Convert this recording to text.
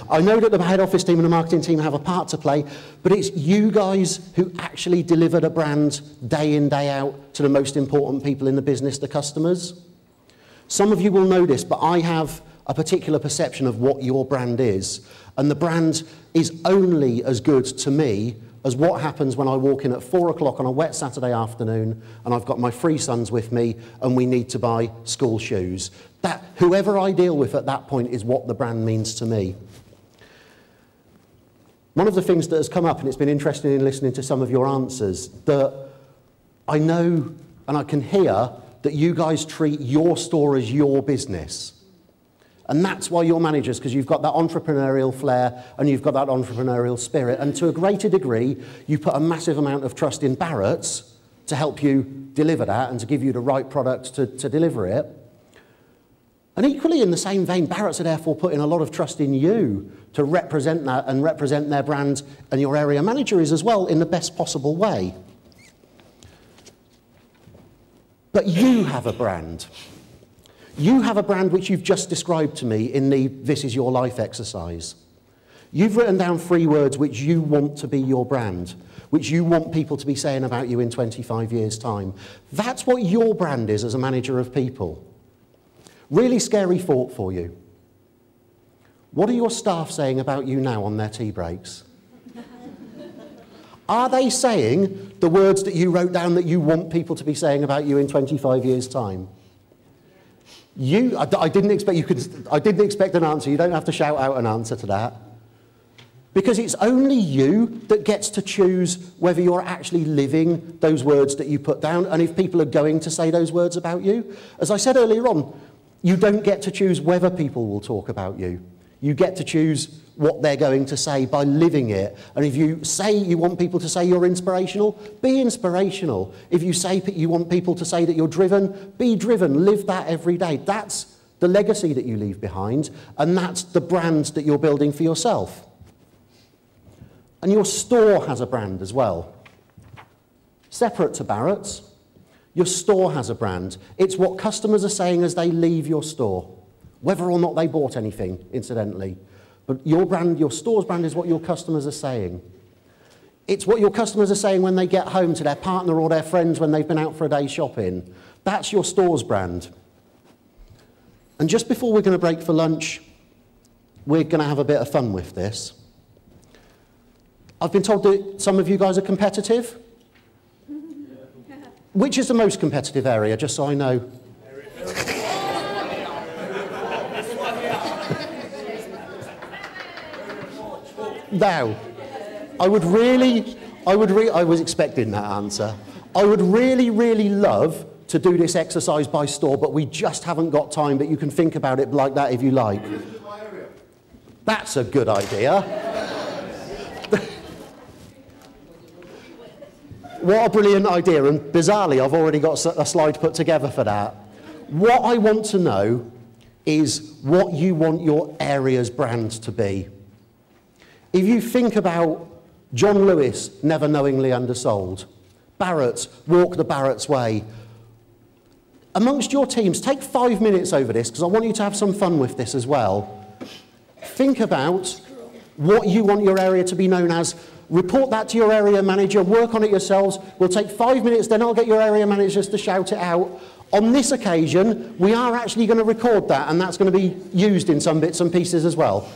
I know that the head office team and the marketing team have a part to play, but it's you guys who actually deliver the brand day in, day out to the most important people in the business, the customers. Some of you will know this, but I have a particular perception of what your brand is. And the brand is only as good to me as what happens when I walk in at 4 o'clock on a wet Saturday afternoon and I've got my 3 sons with me and we need to buy school shoes. That, whoever I deal with at that point is what the brand means to me. One of the things that has come up, and it's been interesting in listening to some of your answers, that I know and I can hear that you guys treat your store as your business. And that's why you're managers, because you've got that entrepreneurial flair and you've got that entrepreneurial spirit. And to a greater degree, you put a massive amount of trust in Barratts to help you deliver that and to give you the right products to deliver it. And equally in the same vein, Barratts are therefore putting a lot of trust in you to represent that and represent their brand, and your area manager is as well, in the best possible way. But you have a brand. You have a brand which you've just described to me in the This Is Your Life exercise. You've written down 3 words which you want to be your brand, which you want people to be saying about you in 25 years' time. That's what your brand is as a manager of people. Really scary thought for you. What are your staff saying about you now on their tea breaks? Are they saying the words that you wrote down that you want people to be saying about you in 25 years' time? I didn't expect an answer. You don't have to shout out an answer to that. Because it's only you that gets to choose whether you're actually living those words that you put down and if people are going to say those words about you. As I said earlier on, you don't get to choose whether people will talk about you. You get to choose what they're going to say by living it. And if you say you want people to say you're inspirational, be inspirational. If you say you want people to say that you're driven, be driven. Live that every day. That's the legacy that you leave behind, and that's the brand that you're building for yourself. And your store has a brand as well. Separate to Barratts, your store has a brand. It's what customers are saying as they leave your store, whether or not they bought anything, incidentally. But your brand, your store's brand, is what your customers are saying. It's what your customers are saying when they get home to their partner or their friends when they've been out for a day shopping. That's your store's brand. And just before we're going to break for lunch, we're going to have a bit of fun with this. I've been told that some of you guys are competitive. Which is the most competitive area, just so I know? Now, I was expecting that answer. I would really, really love to do this exercise by store, but we just haven't got time, but you can think about it like that if you like. That's a good idea. What a brilliant idea, and bizarrely, I've already got a slide put together for that. What I want to know is what you want your area's brand to be. If you think about John Lewis, Never Knowingly Undersold, Barratts, Walk the Barratts Way, amongst your teams, take 5 minutes over this, because I want you to have some fun with this as well. Think about what you want your area to be known as. Report that to your area manager, work on it yourselves. We'll take 5 minutes, then I'll get your area managers to shout it out. On this occasion, we are actually going to record that, and that's going to be used in some bits and pieces as well.